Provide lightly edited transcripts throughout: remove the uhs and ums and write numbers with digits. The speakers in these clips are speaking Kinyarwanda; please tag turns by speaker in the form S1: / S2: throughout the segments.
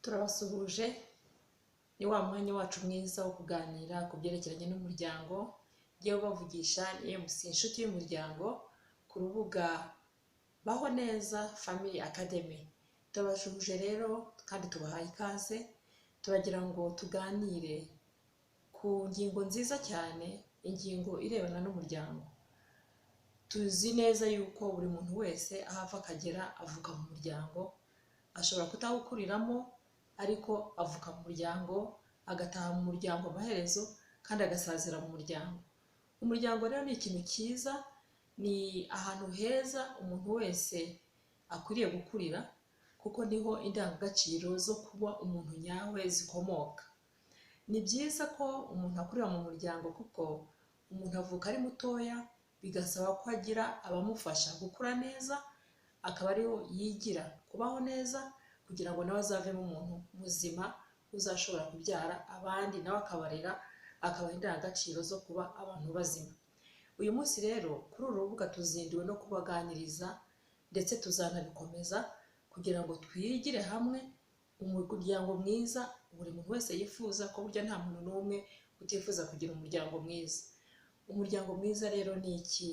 S1: Turabasuhuje, ni wa mwanya wacu mwiza wo kuganira ku byerekeranye n'umuryango. Ngiye bavugisha ni MC inshuti y'umuryango ku rubuga Baho Neza Family Academy. Turabasuhuje rero kandi tubahaye ikaze, turagira ngo tuganire ku ngingo nziza cyane, ingingo irebana n'umuryango. Tuzi neza yuko buri muntu wese aho ava akagera avuka mu muryango, ashobora kutawukuriramo ariko avuka mu muryango, agataha mu muryango amaherezo kandi agasazira mu muryango. Umuryango rero ni ikintu cyiza, ni ahantu heza umuntu wese akwiriye gukurira, kuko niho indangagaciro zo kuba umuntu nyawe zikomoka. Ni byiza ko umuntu akurira mu muryango kuko umuntu avuka ari mutoya, bigasaba ko agira abamufasha gukura neza, akaba ariho yigira kubaho neza kugira ngo nawe azavemo umuntu muzima uzashobora kubyara abandi, nawe akabarera, akabaha indangagaciro zo kuba abantu bazima. Uyu munsi rero kuri uru rubuga tuzinduwe no kubaganiriza, ndetse tuzanabikomeza kugira ngo twigire hamwe umuryango mwiza buri muntu wese yifuza, ko burya nta muntu n'umwe utifuza kugira umuryango mwiza. Umuryango mwiza rero ni iki?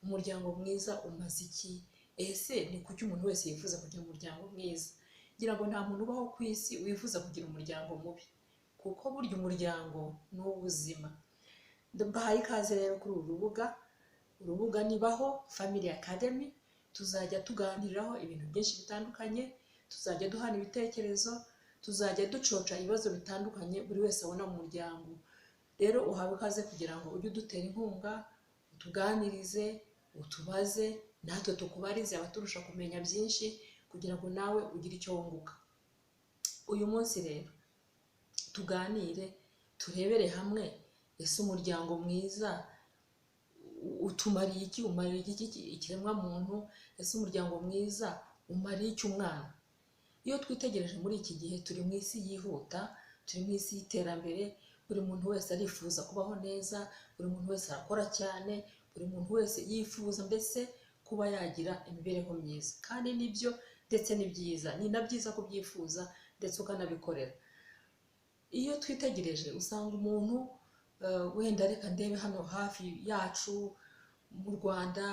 S1: Umuryango mwiza umaze iki? Ese ni kuki umuntu wese yifuza kugira umuryango mwiza? Ngira ngo nta muntu ubaho ku isi wifuza kugira umuryango mubi, kuko burya umuryango ni ubuzima. Mbahaye ikaze rero kuri uru rubuga. Urubuga ni Baho Family Academy. Tuzajya tuganiraho ibintu byinshi bitandukanye, tuzajya duhana ibitekerezo, tuzajya ducoca ibibazo bitandukanye buri wese abona mu muryango. Rero uhawe ikaze kugira ngo ujye udutera inkunga, utuganirize, utubaze, natwe tukubarize abaturusha kumenya byinshi kugira ngo nawe ugire icyo wunguka. Uyu munsi rero tuganire, turebere hamwe, ese umuryango mwiza utumariye iki? Umarira iki ikiremwa muntu? Ese umuryango mwiza umariye iki umwana? Iyo twitegereje muri iki gihe turi mu isi yihuta, turi mu isi y'iterambere, buri muntu wese arifuza kubaho neza, buri muntu wese arakora cyane, buri muntu wese yifuza mbese kuba yagira imibereho myiza. Kandi nibyo ndetse ni byiza, ni na byiza kubyifuza ndetse ukanabikorera. Iyo twitegereje usanga umuntu wenda reka ndebe hano hafi yacu mu Rwanda,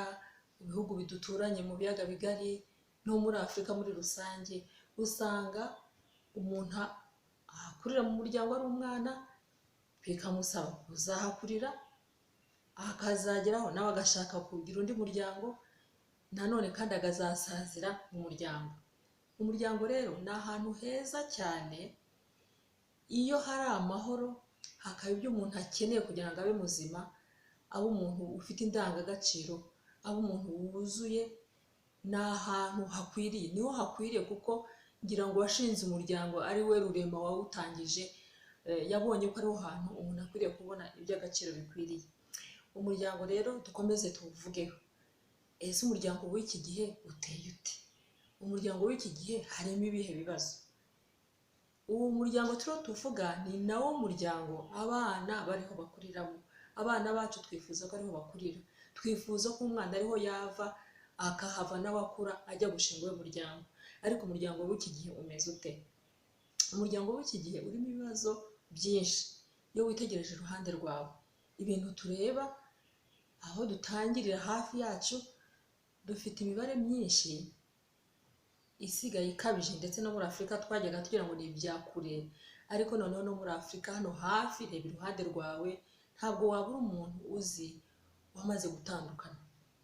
S1: mu bihugu biduturanye, mu biyaga bigari no muri Afurika muri rusange, usanga umuntu akurira mu muryango ari umwana, bikamusaba kuzahakurira, akazageraho nawe agashaka kugira undi muryango, nanone kandi akazasazira mu muryango. Umuryango rero ni ahantu heza cyane, iyo hari amahoro, hakaba ibyo umuntu akeneye kugira ngo abe muzima, abe umuntu ufite indangagaciro, abe umuntu wuzuye, ni ahantu hakwiriye, niho hakwiriye, kuko ngira ngo washinze umuryango ari we rurema wawutangije, yabonye ko ariho hantu umuntu akwiriye kubona iby'agaciro bikwiriye. Umuryango rero dukomeze tuwuvugeho. Ese umuryango w'iki gihe uteye ute? Umuryango w'iki gihe harimo ibihe bibazo? Uwo muryango turiho tuvuga ni nawo muryango abana bariho bakuriramo. Abana bacu twifuza ko ariho bakurira, twifuza ko umwana ariho yava akahava nawe akura ajya gushinga uwo muryango. Ariko umuryango w'iki gihe umeze ute? Umuryango w'iki gihe urimo ibibazo byinshi. Iyo witegereje iruhande rwawe, ibintu tureba aho dutangirira hafi yacu, dufite imibare myinshi isigaye ikabije, ndetse no muri Afurika twajyaga tugira ngo ni ibya kure, ariko noneho no muri Afurika hano hafi, reba iruhande rwawe, ntabwo wabura umuntu uzi wamaze gutandukana.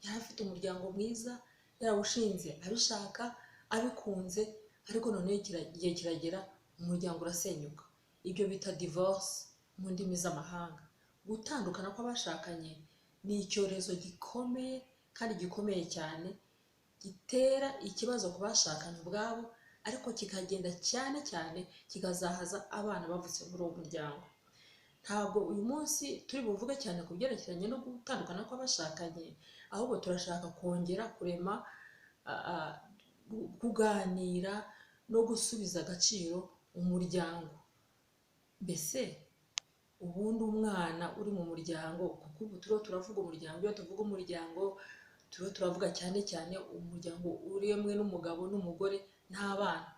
S1: Yari afite umuryango mwiza, yarawushinze abishaka, abikunze, ariko noneho igihe kiragera umuryango urasenyuka. Ibyo bita divorce mu ndimi z'amahanga. Gutandukana kw'abashakanye ni icyorezo gikomeye kandi gikomeye cyane, gitera ikibazo ku bashakanye ubwabo, ariko kikagenda cyane cyane kikazahaza abana bavutse muri uwo muryango. Ntabwo uyu munsi turi buvuge cyane ku byerekeranye no gutandukana kw'abashakanye, ahubwo turashaka kongera kurema, kuganira no gusubiza agaciro umuryango. Mbese ubundi umwana uri mu muryango, kuko ubu turiho turavuga umuryango, iyo tuvuga umuryango turiho turavuga cyane cyane umuryango uremwe n'umugabo n'umugore n'abana,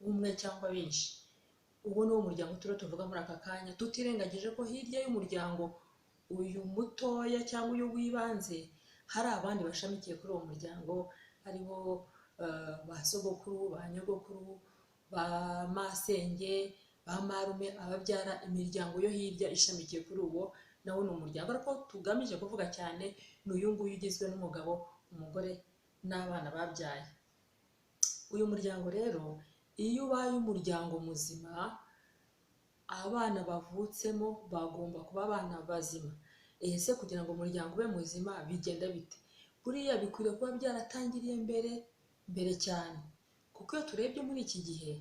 S1: umwe cyangwa benshi. uwo ni wo muryango turiho tuvuga muri aka kanya, tutirengagije ko hirya y'umuryango uyu mutoya cyangwa uyu w'ibanze hari abandi bashamikiye kuri uwo muryango, aribo ba sogokuru, ba nyogokuru, ba masenge, ba marume, ababyara, imiryango yo hirya ishamikiye kuri uwo nawo ni umuryango. Ariko tugamije kuvuga cyane ni uyu nguyu ugizwe n'umugabo, umugore n'abana babyaye. Uyu muryango rero iyo ubaye umuryango muzima, abana bavutsemo bagomba kuba abana bazima. Ese kugira ngo umuryango ube muzima bigenda bite? Buriya bikwiriye kuba byaratangiriye mbere cyane, kuko iyo turebye muri iki gihe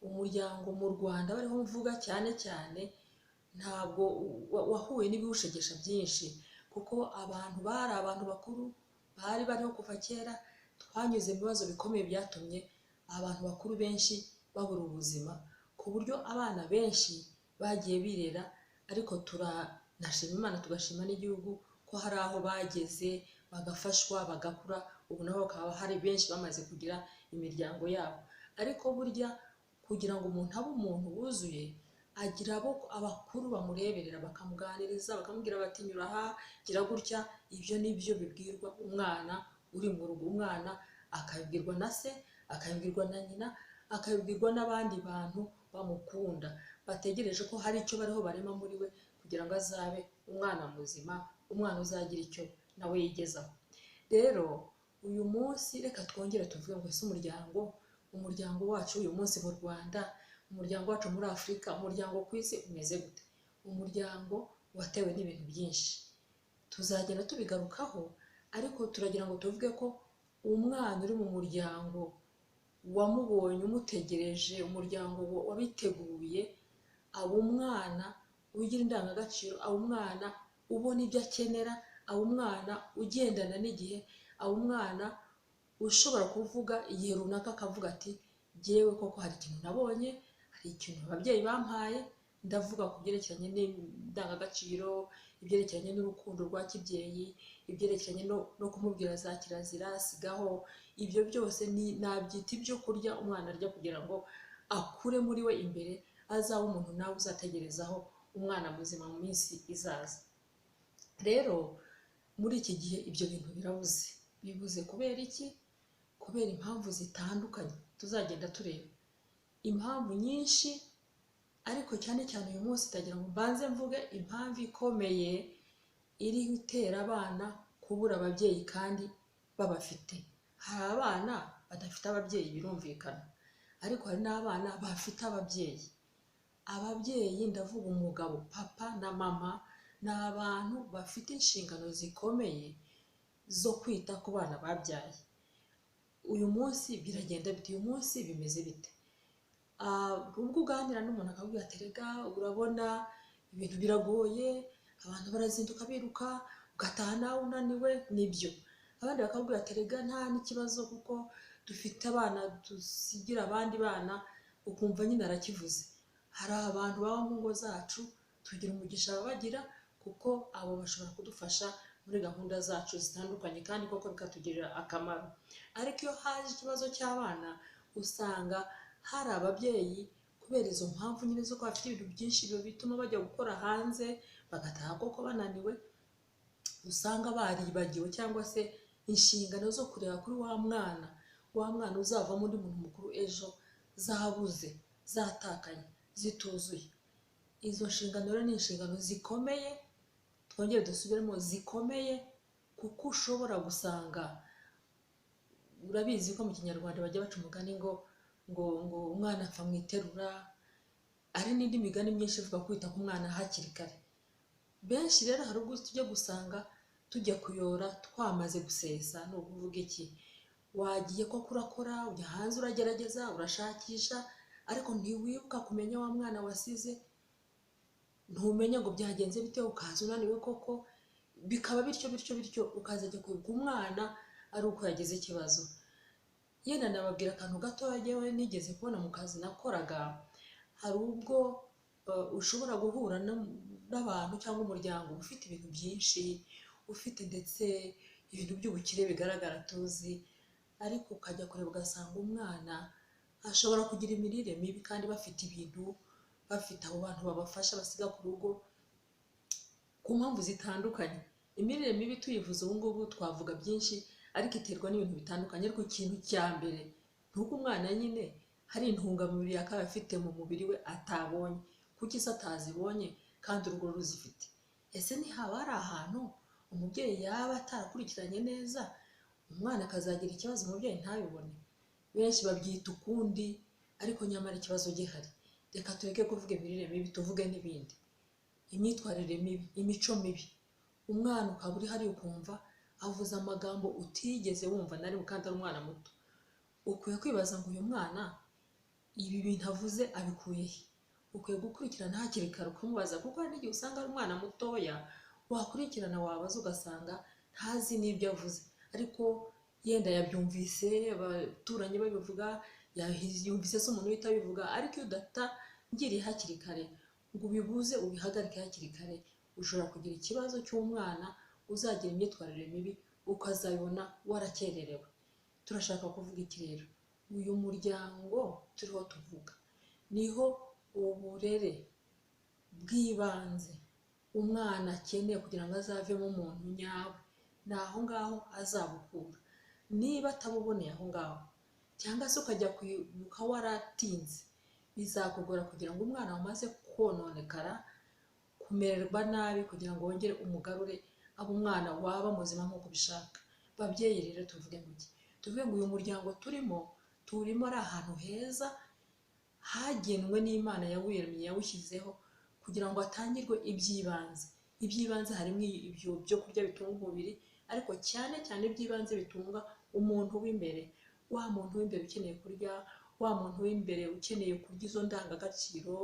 S1: umuryango mu Rwanda bariho mvuga cyane cyane ntabwo wahuye n'ibiwushegesha byinshi, kuko abantu bari abantu bakuru bari bariho kuva kera. Twanyuze mu bibazo bikomeye byatumye abantu bakuru benshi babura ubuzima, ku buryo abana benshi bagiye birera. Ariko turanashima Imana tugashima n'igihugu ko hari aho bageze bagafashwa bagakura, ubu nabo bakaba hari benshi bamaze kugira imiryango yabo. Ariko burya kugira ngo umuntu abe umuntu wuzuye, agira abakuru bamureberera bakamuganiriza, bakamubwira bati nyura aha, gira gutya. Ibyo ni byo bibwirwa umwana uri mu rugo. Umwana akabibwirwa na se, akabibwirwa na nyina, akabibwirwa n'abandi bantu bamukunda, bategereje ko hari icyo bariho barema muri we kugira ngo azabe umwana muzima, umwana uzagira icyo nawe yigezaho. Rero uyu munsi reka twongere tuvuge ngo ese umuryango wacu uyu munsi mu Rwanda, umuryango wacu muri Afurika, umuryango ku isi umeze gute? Umuryango watewe n'ibintu byinshi, tuzagenda tubigarukaho, ariko turagira ngo tuvuge ko umwana uri mu muryango wamubonye umutegereje, umuryango wabiteguye, aba umwana ugira indangagaciro, aba umwana ubona ibyo akenera, aba umwana ugendana n'igihe, aba umwana ushobora kuvuga igihe runaka akavuga ati jyewe koko hari ikintu nabonye, hari ikintu ababyeyi bampaye. Ndavuga ku byerekeranye n'indangagaciro, ibyerekeranye n'urukundo rwa kibyeyi, ibyerekeranye no kumubwira za kirazira, sigaho. Ibyo byose nabyita ibyo kurya umwana arya kugira ngo akure muri we imbere, azabe umuntu nawe uzategerezaho umwana muzima mu minsi izaza. Rero muri iki gihe ibyo bintu bibuze kubera iki? Kubera impamvu zitandukanye tuzagenda tureba, impamvu nyinshi, ariko cyane cyane uyu munsi ndagira ngo mbanze mvuge impamvu ikomeye iri gutera abana kubura ababyeyi kandi babafite. Hari abana badafite ababyeyi birumvikana, ariko hari n'abana bafite ababyeyi. Ababyeyi ndavuga umugabo, papa na mama, ni abantu bafite inshingano zikomeye zo kwita ku bana babyaye. Uyu munsi biragenda bite? Uyu munsi bimeze bite? Ubwo uganira n'umuntu akabwira ati rega urabona ibintu biragoye, abantu barazinduka biruka, ugataha nawe unaniwe. Nibyo. Abandi bakabwira ati rega nta n'ikibazo kuko dufite abana dusigira abandi bana, ukumva nyine arakivuze. Hari abantu baba mu ngo zacu, tugira umugisha babagira, kuko abo bashobora kudufasha muri gahunda zacu zitandukanye kandi koko bikatugirira akamaro. Ariko iyo haje ikibazo cy'abana, usanga hari ababyeyi kubera izo mpamvu nyine zo kuba bafite ibintu byinshi bituma bajya gukora hanze, bagataha koko bananiwe, usanga baribagiwe cyangwa se inshingano zo kureba kuri wa mwana uzavamo undi muntu mukuru ejo, zabuze, zatakaye, zituzuye. Izo nshingano rero ni inshingano zikomeye, twongere dusubiremo, zikomeye, kuko ushobora gusanga, urabizi ko mu Kinyarwanda bajya baca umugani ngo umwana apfa mu iterura, ari n'indi migani myinshi ivuga kwita ku mwana hakiri kare. Benshi rero hari ubwo tujya gusanga tujya kuyora twamaze gusesa. Ni ukuvuga iki? Wagiye ko kurakora, ujya hanze uragerageza, urashakisha, ariko ntiwibuka kumenya wa mwana wasize, ntumenya ngo byagenze bite, ukaza unaniwe koko, bikaba bityo ukazajya kwibuka umwana ari uko yagize ikibazo. Yenda nababwira akantu gatoya yewe nigeze kubona mu kazi nakoraga. Hari ubwo ushobora guhura n'abantu cyangwa umuryango ufite ibintu byinshi, ufite ndetse ibintu by'ubukire bigaragara tuzi, ariko ukajya kureba ugasanga umwana ashobora kugira imirire mibi kandi bafite ibintu bafite abo bantu babafasha basiga ku rugo ku mpamvu zitandukanye. Imirire mibi tuyivuze ubu ngubu twavuga byinshi, ariko iterwa n'ibintu bitandukanye. Ariko ikintu cya mbere ni uko umwana nyine hari intungamubiri yakaba afite mu mubiri we atabonye. Kuki se atazibonye kandi urugo ruzifite? Ese ntihaba hari ahantu umubyeyi yaba atarakurikiranye neza umwana akazagira ikibazo umubyeyi ntabibone? Benshi babyita ukundi, ariko nyamara ikibazo gihari. Reka tureke kuvuga imirire mibi, tuvuge n'ibindi. Imyitwarire mibi, imico mibi. Umwana ukaba uri hariya ukumva avuze amagambo utigeze wumva na rimwe kandi ari umwana muto. Ukwiye kwibaza ngo uyu mwana ibi bintu avuze abikuye he? Ukwiye gukurikirana hakiri kare ukamubaza, kuko hari n'igihe usanga ari umwana mutoya wakurikirana wabaza ugasanga ntazi n'ibyo avuze, ariko yenda yabyumvise abaturanyi babivuga, yumvise se umuntu uhita abivuga. Ariko iyo udatangiriye hakiri kare ngo ubibuze ubihagarike hakiri kare, ushobora kugira ikibazo cy'umwana uzagira imyitwarire mibi ukazabibona warakererewe. Turashaka kuvuga iki rero? Uyu muryango turiho tuvuga niho uburere bw'ibanze umwana akeneye kugira ngo azavemo umuntu nyawe, ni aho ngaho azabukura. Niba atabuboneye aho ngaho, cyangwa se ukajya kwibuka waratinze, bizakugora kugira ngo umwana wamaze kononekara, kumererwa nabi, kugira ngo wongere umugarure abe umwana waba muzima nk'uko ubishaka. Babyeyi rero tuvuge ngo iki? Tuvuge ngo uyu muryango turimo ari ahantu heza hagenwe n'Imana yawiremye, yawushyizeho kugira ngo hatangirwe iby'ibanze. Iby'ibanze harimo ibyo byo kurya bitunga umubiri, ariko cyane cyane iby'ibanze bitunga umuntu w'imbere. Wa muntu w'imbere ukeneye kurya, wa muntu w'imbere ukeneye kurya izo ndangagaciro,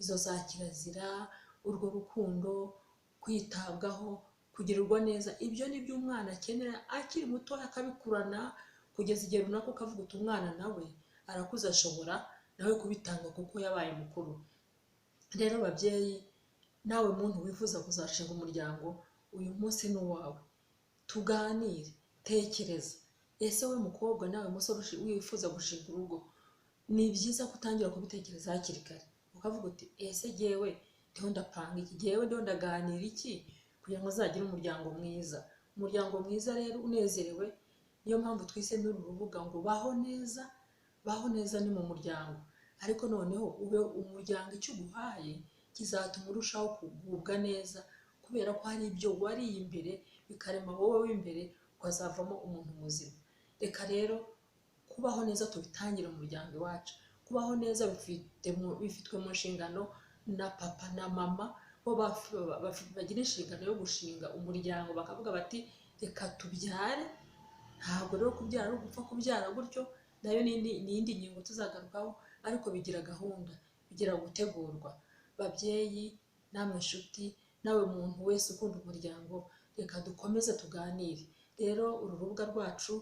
S1: izo za kirazira, urwo rukundo, kwitabwaho, kugirirwa neza. Ibyo ni byo umwana akenera akiri muto, akabikurana kugeza igihe runaka ukavuga uti umwana nawe arakuze, ashobora nawe kubitanga kuko yabaye mukuru. Rero babyeyi, nawe muntu wifuza kuzashinga umuryango, uyu munsi ni uwawe. Tuganire, tekereza. Ese we mukobwa nawe musore wifuza gushinga urugo, ni byiza kutangira kubitekereza hakiri kare, ukavuga uti ese jyewe ndiho ndapanga iki, jyewe ndiho ndaganira iki kugira ngo azagire umuryango mwiza. Umuryango mwiza rero unezerewe, niyo mpamvu twise n'uru rubuga ngo baho neza. Baho neza ni mu muryango, ariko noneho ube umuryango icyo uguhaye kizatuma urushaho kugubwa neza, kubera ko hari ibyo wariye imbere bikarema wowe w'imbere, ukazavamo umuntu muzima. Reka rero kubaho neza tubitangire mu muryango iwacu. Kubaho neza bifitwe mu nshingano na papa na mama, bo bagira inshingano yo gushinga umuryango, bakavuga bati reka tubyare. Ntabwo rero kubyara ari ugupfa kubyara gutyo, nayo ni iyindi ngingo tuzagarukaho, ariko bigira gahunda, bigira gutegurwa. Babyeyi, namwe nshuti, nawe muntu wese ukunda umuryango, reka dukomeze tuganire. Rero uru rubuga rwacu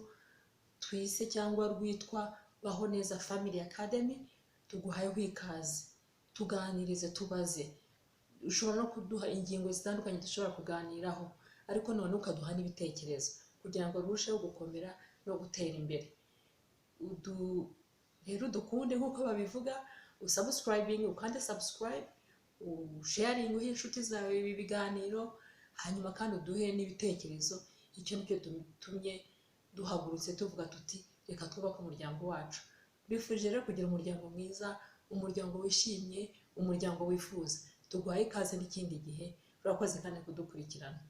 S1: twise cyangwa rwitwa Baho Neza Family Academy, tuguhayeho ikaze. Tuganirize, tubaze. Ushobora no kuduha ingingo zitandukanye dushobora kuganiraho, ariko none ukaduha n'ibitekerezo kugira ngo rurusheho gukomera no gutera imbere. Rero dukunde nk'uko babivuga, usubscribing, ukande subscribe, usharing uhe inshuti zawe ibi biganiro, hanyuma kandi uduhe n'ibitekerezo. Icyo nicyo tumye duhagurutse tuvuga tuti reka twubake umuryango wacu. Bifuje rero kugira umuryango mwiza, umuryango wishimye, umuryango wifuza. Tuguhaye ikaze n'ikindi gihe. Urakoze kandi kudukurikirana.